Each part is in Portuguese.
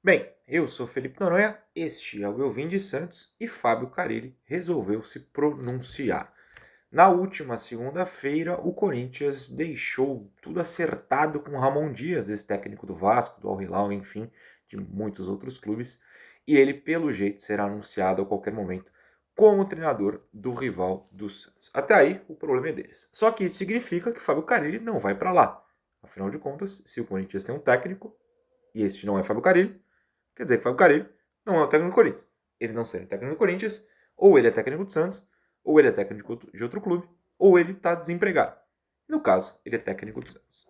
Bem, eu sou Felipe Noronha, este é o Elvin de Santos e Fábio Carille resolveu se pronunciar. Na última segunda-feira, o Corinthians deixou tudo acertado com Ramon Dias, ex-técnico do Vasco, do Al Hilal, enfim, de muitos outros clubes, e ele, pelo jeito, será anunciado a qualquer momento como treinador do rival do Santos. Até aí, o problema é deles. Só que isso significa que Fábio Carille não vai para lá. Afinal de contas, se o Corinthians tem um técnico, e este não é Fábio Carille, quer dizer que o Fábio Carille não é o técnico do Corinthians. Ele não sendo técnico do Corinthians, ou ele é técnico do Santos, ou ele é técnico de outro clube, ou ele está desempregado. No caso, ele é técnico do Santos.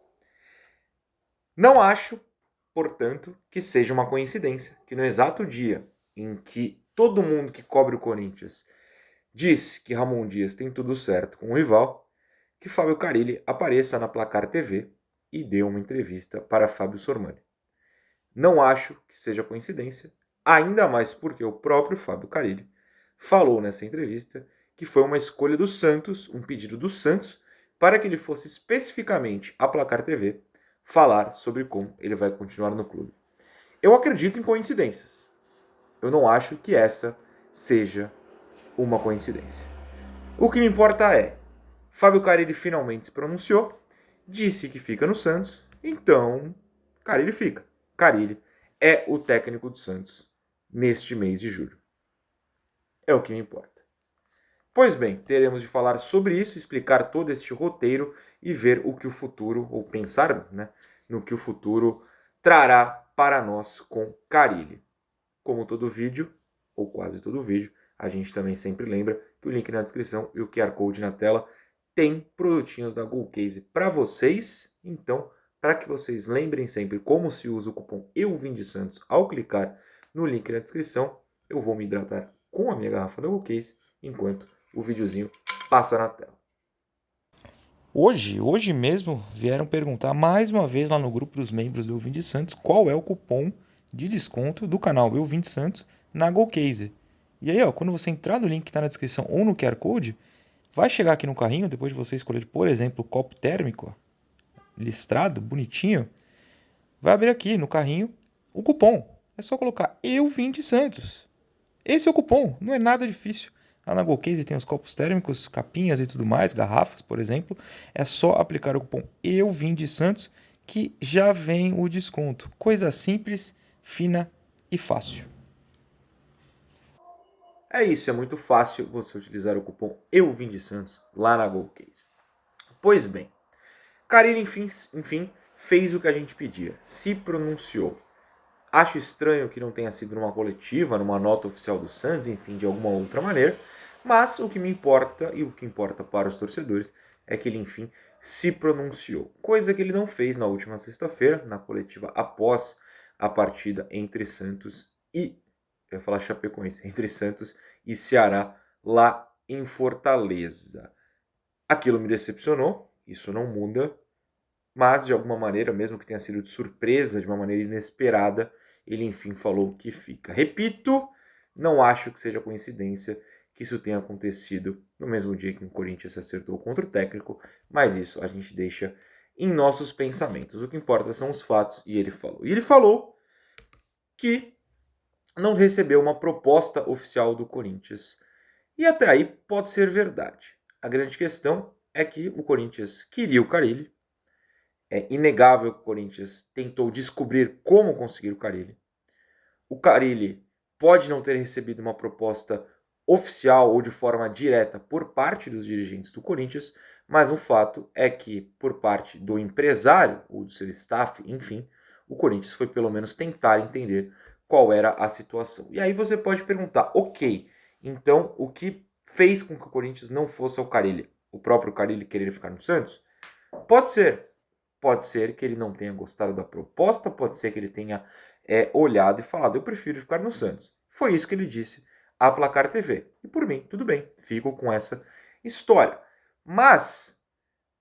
Não acho, portanto, que seja uma coincidência que no exato dia em que todo mundo que cobre o Corinthians diz que Ramon Dias tem tudo certo com o rival, que Fábio Carille apareça na Placar TV e dê uma entrevista para Fábio Sormani. Não acho que seja coincidência, ainda mais porque o próprio Fábio Carille falou nessa entrevista que foi uma escolha do Santos, um pedido do Santos, para que ele fosse especificamente à Placar TV falar sobre como ele vai continuar no clube. Eu acredito em coincidências. Eu não acho que essa seja uma coincidência. O que me importa é, Fábio Carille finalmente se pronunciou, disse que fica no Santos, então Carille fica. Carille é o técnico do Santos neste mês de julho. É o que me importa. Pois bem, teremos de falar sobre isso, explicar todo este roteiro e ver o que o futuro, ou pensar no que o futuro trará para nós com Carille. Como todo vídeo, ou quase todo vídeo, a gente também sempre lembra que o link na descrição e o QR Code na tela tem produtinhos da Golcase para vocês. Então, para que vocês lembrem sempre como se usa o cupom EUVINDESANTOS ao clicar no link na descrição, eu vou me hidratar com a minha garrafa da Golcase enquanto o videozinho passa na tela. Hoje mesmo, vieram perguntar mais uma vez lá no grupo dos membros do Elvin de Santos qual é o cupom de desconto do canal Elvin de Santos na Golcase. E aí, ó, quando você entrar no link que está na descrição ou no QR Code, vai chegar aqui no carrinho, depois de você escolher, por exemplo, o copo térmico, ó, listrado, bonitinho, vai abrir aqui no carrinho o cupom. É só colocar Elvin de Santos. Esse é o cupom, não é nada difícil. Lá na Golcase tem os copos térmicos, capinhas e tudo mais, garrafas, por exemplo. É só aplicar o cupom EUVINDESANTOS que já vem o desconto. Coisa simples, fina e fácil. É isso, é muito fácil você utilizar o cupom EUVINDESANTOS lá na Golcase. Pois bem, Carille, enfim, fez o que a gente pedia, se pronunciou. Acho estranho que não tenha sido numa coletiva, numa nota oficial do Santos, enfim, de alguma outra maneira, mas o que me importa e o que importa para os torcedores é que ele, enfim, se pronunciou. Coisa que ele não fez na última sexta-feira, na coletiva após a partida entre Santos e, eu ia falar Chapecoense, entre Santos e Ceará, lá em Fortaleza. Aquilo me decepcionou, isso não muda, mas de alguma maneira, mesmo que tenha sido de surpresa, de uma maneira inesperada, ele enfim falou que fica. Repito, não acho que seja coincidência que isso tenha acontecido no mesmo dia que o Corinthians se acertou contra o técnico, mas isso a gente deixa em nossos pensamentos. O que importa são os fatos, e ele falou. E ele falou que não recebeu uma proposta oficial do Corinthians. E até aí pode ser verdade. A grande questão é que o Corinthians queria o Carille. É inegável que o Corinthians tentou descobrir como conseguir o Carille. O Carille pode não ter recebido uma proposta oficial ou de forma direta por parte dos dirigentes do Corinthians, mas o fato é que, por parte do empresário ou do seu staff, enfim, o Corinthians foi pelo menos tentar entender qual era a situação. E aí você pode perguntar, ok, então o que fez com que o Corinthians não fosse ao Carille? O próprio Carille querer ficar no Santos? Pode ser. Pode ser que ele não tenha gostado da proposta, pode ser que ele tenha olhado e falado, eu prefiro ficar no Santos. Foi isso que ele disse à Placar TV. E por mim, tudo bem, fico com essa história. Mas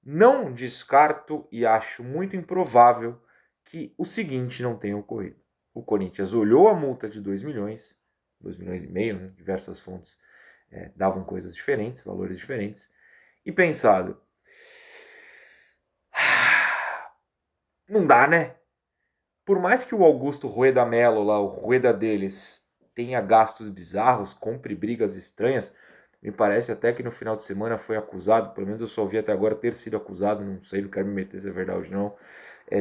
não descarto e acho muito improvável que o seguinte não tenha ocorrido. O Corinthians olhou a multa de 2 milhões, 2 milhões e meio, né? Diversas fontes davam coisas diferentes, valores diferentes, e pensado, não dá, né? por mais que o Augusto Rueda Melo, lá, o Rueda deles, tenha gastos bizarros, compre brigas estranhas, me parece até que no final de semana foi acusado, pelo menos eu só ouvi até agora ter sido acusado, não sei, não quero me meter se é verdade ou não,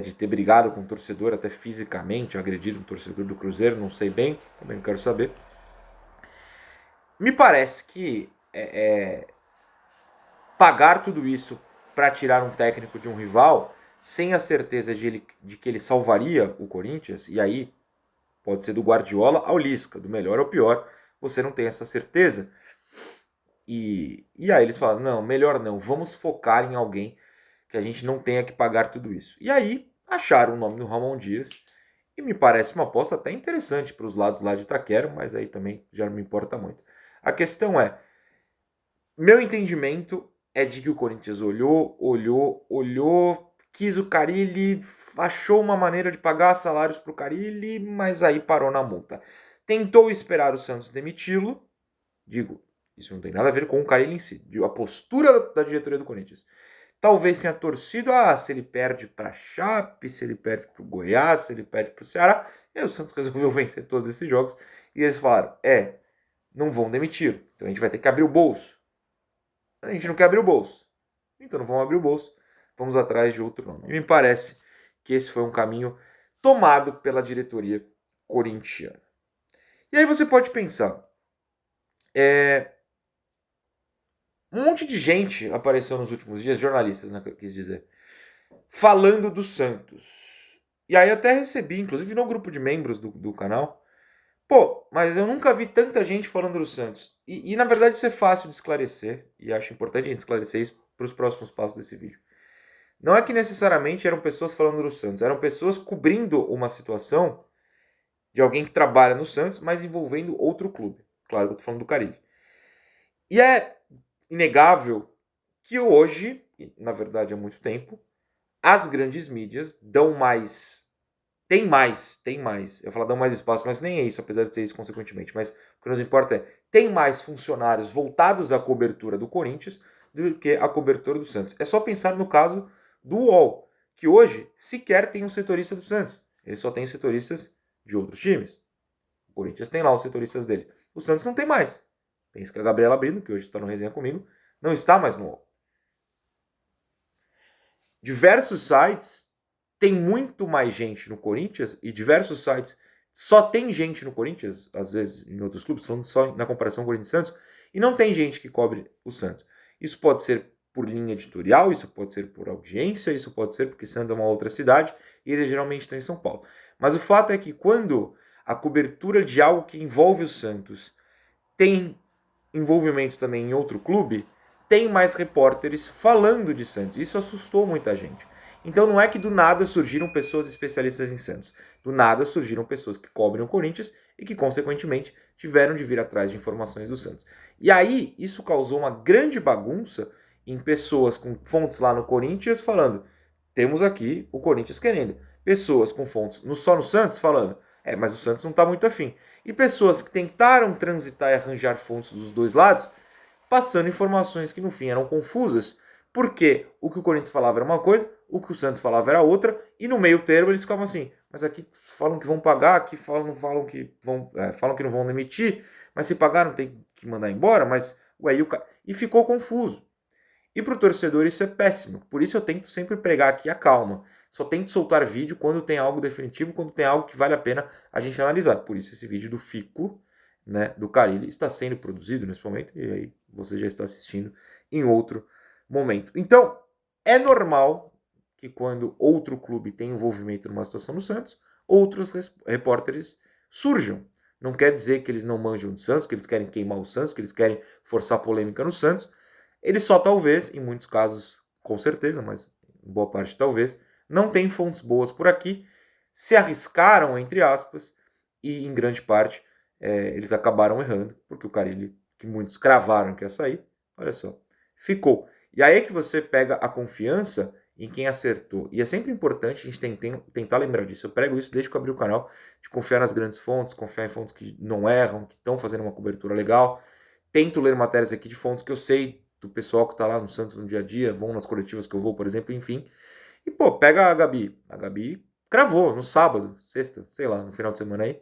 de ter brigado com um torcedor, até fisicamente, agredido um torcedor do Cruzeiro, não sei bem, também não quero saber. Me parece que pagar tudo isso para tirar um técnico de um rival, sem a certeza de que ele salvaria o Corinthians, e aí pode ser do Guardiola ao Lisca, do melhor ao pior, você não tem essa certeza. E aí eles falam, não, melhor não, vamos focar em alguém que a gente não tenha que pagar tudo isso. E aí acharam o nome do Ramon Dias, e me parece uma aposta até interessante para os lados lá de Itaquera, mas aí também já não me importa muito. A questão é, meu entendimento é de que o Corinthians olhou, quis o Carille, achou uma maneira de pagar salários para o Carille, mas aí parou na multa. Tentou esperar o Santos demiti-lo, digo, isso não tem nada a ver com o Carille em si, a postura da diretoria do Corinthians. Talvez tenha torcido, se ele perde para a Chape, se ele perde para o Goiás, se ele perde para o Ceará, e aí o Santos resolveu vencer todos esses jogos, e eles falaram, não vão demitir, então a gente vai ter que abrir o bolso. A gente não quer abrir o bolso. Então não vamos abrir o bolso. Vamos atrás de outro nome. E me parece que esse foi um caminho tomado pela diretoria corintiana. E aí você pode pensar. Um monte de gente apareceu nos últimos dias, jornalistas, né, que eu quis dizer, falando do Santos. E aí eu até recebi, inclusive no grupo de membros do canal, mas eu nunca vi tanta gente falando do Santos. E na verdade isso é fácil de esclarecer, e acho importante a gente esclarecer isso para os próximos passos desse vídeo. Não é que necessariamente eram pessoas falando do Santos, eram pessoas cobrindo uma situação de alguém que trabalha no Santos, mas envolvendo outro clube. Claro que eu tô falando do Carille. E é inegável que hoje, na verdade há muito tempo, as grandes mídias dão mais... Tem mais. Eu falo dão mais espaço, mas nem é isso, apesar de ser isso consequentemente. Mas o que nos importa é, tem mais funcionários voltados à cobertura do Corinthians do que à cobertura do Santos. É só pensar no caso do UOL, que hoje sequer tem um setorista do Santos. Ele só tem setoristas de outros times. O Corinthians tem lá os setoristas dele. O Santos não tem mais. Pensa que a Gabriela Brino, que hoje está no resenha comigo, não está mais no UOL. Diversos sites tem muito mais gente no Corinthians e diversos sites só tem gente no Corinthians, às vezes em outros clubes, falando só na comparação Corinthians-Santos, e não tem gente que cobre o Santos. Isso pode ser por linha editorial, isso pode ser por audiência, isso pode ser porque Santos é uma outra cidade e eles geralmente estão em São Paulo. Mas o fato é que quando a cobertura de algo que envolve o Santos tem envolvimento também em outro clube, tem mais repórteres falando de Santos. Isso assustou muita gente. Então não é que do nada surgiram pessoas especialistas em Santos. Do nada surgiram pessoas que cobrem o Corinthians e que, consequentemente, tiveram de vir atrás de informações do Santos. E aí, isso causou uma grande bagunça em pessoas com fontes lá no Corinthians falando, temos aqui o Corinthians querendo. Pessoas com fontes só no Santos falando, mas o Santos não está muito afim. E pessoas que tentaram transitar e arranjar fontes dos dois lados, passando informações que no fim eram confusas, porque o que o Corinthians falava era uma coisa, o que o Santos falava era outra, e no meio termo eles ficavam assim, mas aqui falam que vão pagar, aqui falam que não vão demitir, mas se pagar não tem que mandar embora, mas e ficou confuso. E para o torcedor isso é péssimo, por isso eu tento sempre pregar aqui a calma. Só tento soltar vídeo quando tem algo definitivo, quando tem algo que vale a pena a gente analisar. Por isso esse vídeo do Fico, né, do Carille, está sendo produzido nesse momento, e aí você já está assistindo em outro momento. Então, é normal que quando outro clube tem envolvimento numa situação do Santos, outros repórteres surjam. Não quer dizer que eles não manjam do Santos, que eles querem queimar o Santos, que eles querem forçar polêmica no Santos. Eles só talvez, em muitos casos com certeza, mas em boa parte talvez, não tem fontes boas por aqui, se arriscaram, entre aspas, e em grande parte eles acabaram errando, porque o Carille, que muitos cravaram que ia sair, olha só, ficou. E aí é que você pega a confiança em quem acertou. E é sempre importante a gente tentar lembrar disso. Eu prego isso desde que eu abri o canal, de confiar nas grandes fontes, confiar em fontes que não erram, que estão fazendo uma cobertura legal. Tento ler matérias aqui de fontes que eu sei do pessoal que está lá no Santos no dia a dia, vão nas coletivas que eu vou, por exemplo, enfim. E, pega a Gabi. A Gabi, cravou no sábado, sexta, sei lá, no final de semana aí.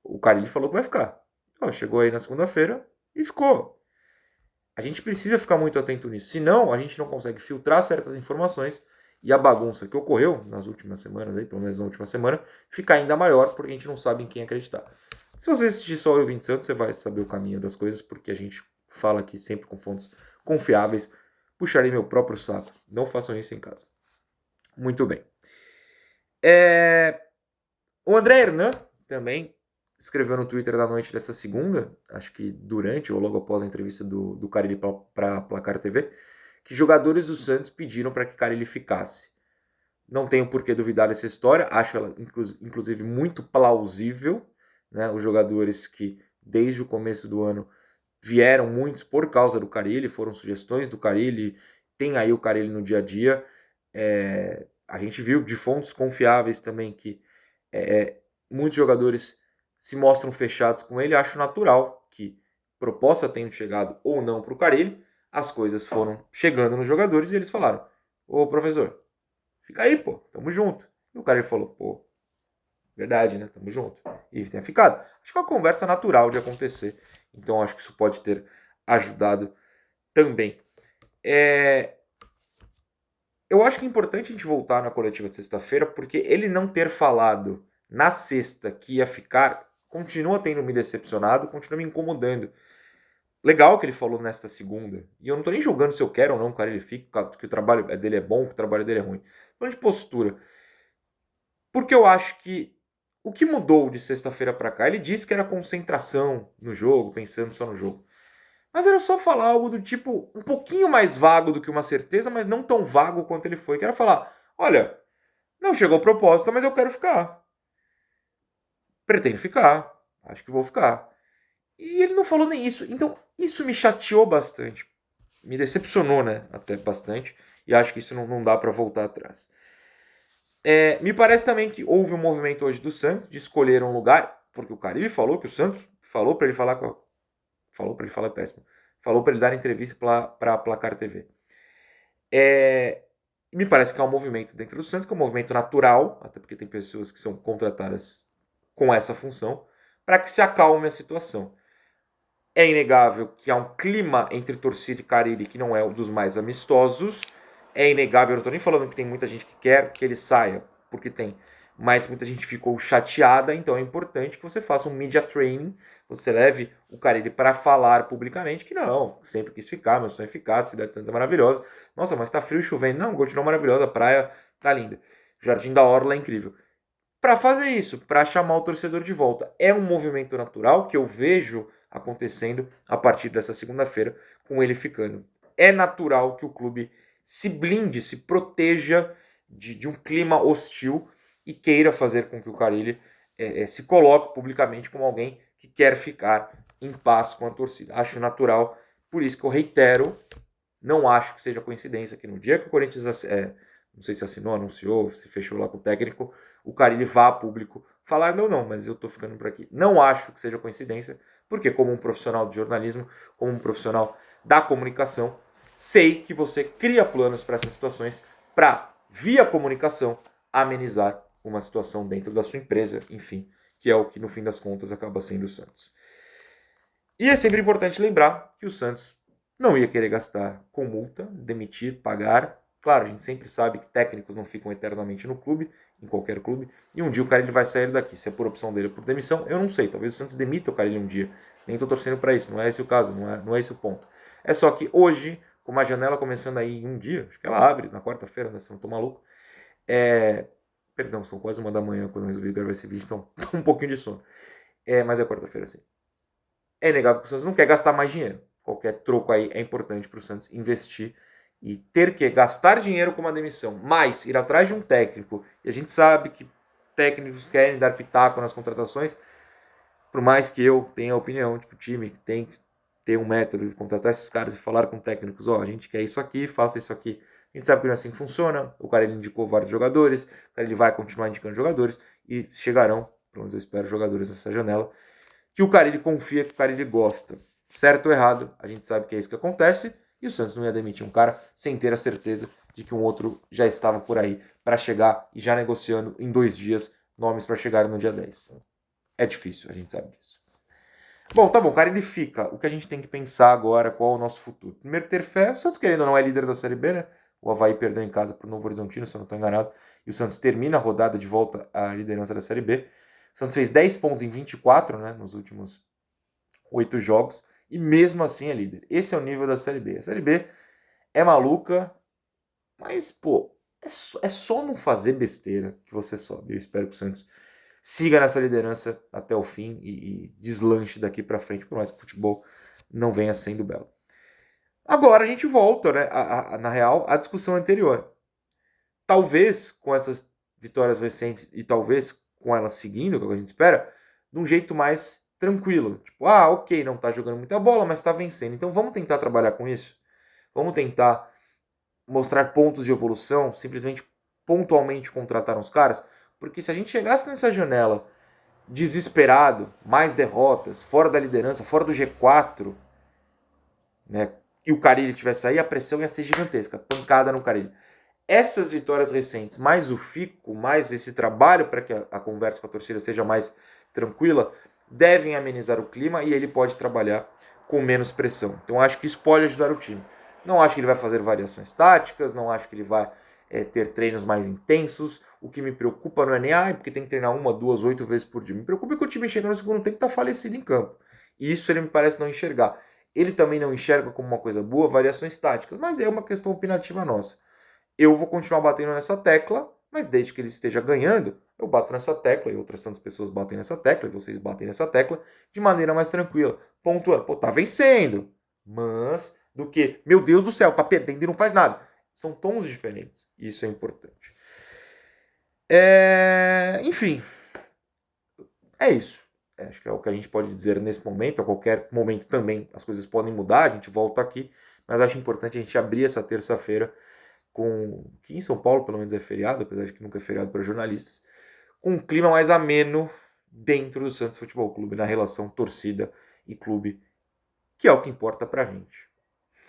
O Carille falou que vai ficar. Ó, chegou aí na segunda-feira e ficou. A gente precisa ficar muito atento nisso. Senão, a gente não consegue filtrar certas informações e a bagunça que ocorreu nas últimas semanas, aí, pelo menos na última semana, fica ainda maior porque a gente não sabe em quem acreditar. Se você assistir só o Will Santos, você vai saber o caminho das coisas, porque a gente fala aqui sempre com fontes confiáveis. Puxarei meu próprio saco. Não façam isso em casa. Muito bem. O André Hernan também escreveu no Twitter da noite dessa segunda, acho que durante ou logo após a entrevista do Carille para Placar TV, que jogadores do Santos pediram para que Carille ficasse. Não tenho por que duvidar dessa história, acho ela inclusive muito plausível, né? Os jogadores que desde o começo do ano vieram muitos por causa do Carille, foram sugestões do Carille, tem aí o Carille no dia a dia. A gente viu de fontes confiáveis também que muitos jogadores se mostram fechados com ele. Acho natural que, proposta tenha chegado ou não para o Carille, as coisas foram chegando nos jogadores e eles falaram: ô professor, fica aí, pô, tamo junto. E o Carille falou: pô, verdade, né, tamo junto. E tenha ficado. Acho que é uma conversa natural de acontecer. Então acho que isso pode ter ajudado também. Eu acho que é importante a gente voltar na coletiva de sexta-feira, porque ele não ter falado na sexta que ia ficar continua tendo me decepcionado, continua me incomodando. Legal que ele falou nesta segunda. E eu não tô nem julgando se eu quero ou não, cara, ele fica, que o trabalho dele é bom, que o trabalho dele é ruim. Falando de postura. Porque eu acho que o que mudou de sexta-feira para cá, ele disse que era concentração no jogo, pensando só no jogo. Mas era só falar algo do tipo, um pouquinho mais vago do que uma certeza, mas não tão vago quanto ele foi. Que era falar: olha, não chegou a propósito, mas eu quero ficar. Pretendo ficar. Acho que vou ficar. E ele não falou nem isso. Então, isso me chateou bastante. Me decepcionou, né? Até bastante. E acho que isso não dá para voltar atrás. Me parece também que houve um movimento hoje do Santos de escolher um lugar, porque o Carille falou que o Santos falou para ele falar com falou para ele falar péssimo. Falou para ele dar entrevista para a Placar TV. Me parece que é um movimento dentro do Santos, que é um movimento natural, até porque tem pessoas que são contratadas com essa função, para que se acalme a situação. É inegável que há um clima entre torcida e Carille que não é um dos mais amistosos. É inegável, eu não estou nem falando que tem muita gente que quer que ele saia, porque tem, mas muita gente ficou chateada, então é importante que você faça um media training, você leve o Carille para falar publicamente que não, sempre quis ficar, meu sonho é ficar, a cidade de Santos é maravilhosa. Nossa, mas tá frio e chovendo. Não, continua maravilhosa, a praia tá linda. O Jardim da Orla é incrível. Para fazer isso, para chamar o torcedor de volta. É um movimento natural que eu vejo acontecendo a partir dessa segunda-feira, com ele ficando. É natural que o clube se blinde, se proteja de um clima hostil e queira fazer com que o Carille se coloque publicamente como alguém que quer ficar em paz com a torcida. Acho natural, por isso que eu reitero, não acho que seja coincidência que no dia que o Corinthians, não sei se assinou, anunciou, se fechou lá com o técnico, o Carille vá a público falar: não, mas eu tô ficando por aqui. Não acho que seja coincidência, porque como um profissional de jornalismo, como um profissional da comunicação, sei que você cria planos para essas situações para, via comunicação, amenizar uma situação dentro da sua empresa, enfim, que é o que no fim das contas acaba sendo o Santos. E é sempre importante lembrar que o Santos não ia querer gastar com multa, demitir, pagar. Claro, a gente sempre sabe que técnicos não ficam eternamente no clube, em qualquer clube, e um dia o cara ele vai sair daqui. Se é por opção dele ou por demissão, eu não sei. Talvez o Santos demita o cara um dia. Nem estou torcendo para isso, não é esse o caso, não é esse o ponto. É só que hoje, com uma janela começando aí em um dia, acho que ela abre na quarta-feira, né, se eu não tô maluco. Perdão, são quase 1 da manhã quando eu resolvi gravar esse vídeo, então tô um pouquinho de sono. Mas é quarta-feira, sim. É inegável que o Santos não quer gastar mais dinheiro. Qualquer troco aí é importante para o Santos investir e ter que gastar dinheiro com uma demissão, mas ir atrás de um técnico. E a gente sabe que técnicos querem dar pitaco nas contratações, por mais que eu tenha a opinião de que o time tem que ter um método de contratar esses caras e falar com técnicos: a gente quer isso aqui, faça isso aqui. A gente sabe que não é assim que funciona. O cara ele indicou vários jogadores, o cara ele vai continuar indicando jogadores e chegarão, pelo menos eu espero, jogadores nessa janela que o cara ele confia, que o cara ele gosta. Certo ou errado, a gente sabe que é isso que acontece E o Santos não ia demitir um cara sem ter a certeza de que um outro já estava por aí para chegar e já negociando em 2 dias nomes para chegar no dia 10. É difícil, a gente sabe disso. Bom, tá bom, cara, ele fica. O que a gente tem que pensar agora, qual é o nosso futuro? Primeiro, ter fé. O Santos, querendo ou não, é líder da Série B, né? O Avaí perdeu em casa para o Novo Horizontino, se eu não estou enganado. E o Santos termina a rodada de volta à liderança da Série B. O Santos fez 10 pontos em 24, né? Nos últimos 8 jogos. E mesmo assim é líder. Esse é o nível da Série B. A Série B é maluca, mas, pô, é só não fazer besteira que você sobe. Eu espero que o Santos siga nessa liderança até o fim e deslanche daqui para frente, por mais que o futebol não venha sendo belo. Agora a gente volta, né, na real, à discussão anterior. Talvez com essas vitórias recentes e talvez com elas seguindo, que é o que a gente espera, de um jeito mais tranquilo. Tipo, ok, não tá jogando muita bola, mas tá vencendo. Então vamos tentar trabalhar com isso? Vamos tentar mostrar pontos de evolução, simplesmente pontualmente contratar uns caras? Porque se a gente chegasse nessa janela desesperado, mais derrotas, fora da liderança, fora do G4, né, e o Carille tivesse aí, a pressão ia ser gigantesca, pancada no Carille. Essas vitórias recentes, mais o Fico, mais esse trabalho para que a conversa com a torcida seja mais tranquila, devem amenizar o clima e ele pode trabalhar com menos pressão. Então acho que isso pode ajudar o time. Não acho que ele vai fazer variações táticas, não acho que ele vai ter treinos mais intensos. O que me preocupa não é nem porque tem que treinar 1, 2, 8 vezes por dia. Me preocupa que o time chega no segundo tempo e está falecido em campo. E isso ele me parece não enxergar. Ele também não enxerga como uma coisa boa variações táticas, mas é uma questão opinativa nossa. Eu vou continuar batendo nessa tecla, mas desde que ele esteja ganhando, eu bato nessa tecla, e outras tantas pessoas batem nessa tecla, e vocês batem nessa tecla, de maneira mais tranquila. Pontuando, pô, tá vencendo, mas do que, meu Deus do céu, tá perdendo e não faz nada. São tons diferentes, e isso é importante. Enfim, é isso. Acho que é o que a gente pode dizer nesse momento. A qualquer momento também as coisas podem mudar, a gente volta aqui, mas acho importante a gente abrir essa terça-feira que em São Paulo pelo menos é feriado, apesar de que nunca é feriado para jornalistas, com um clima mais ameno dentro do Santos Futebol Clube, na relação torcida e clube, que é o que importa pra gente.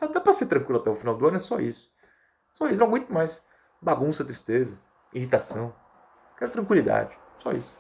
Dá pra ser tranquilo até o final do ano, é só isso. Só isso, não aguento mais bagunça, tristeza, irritação. Quero tranquilidade, só isso.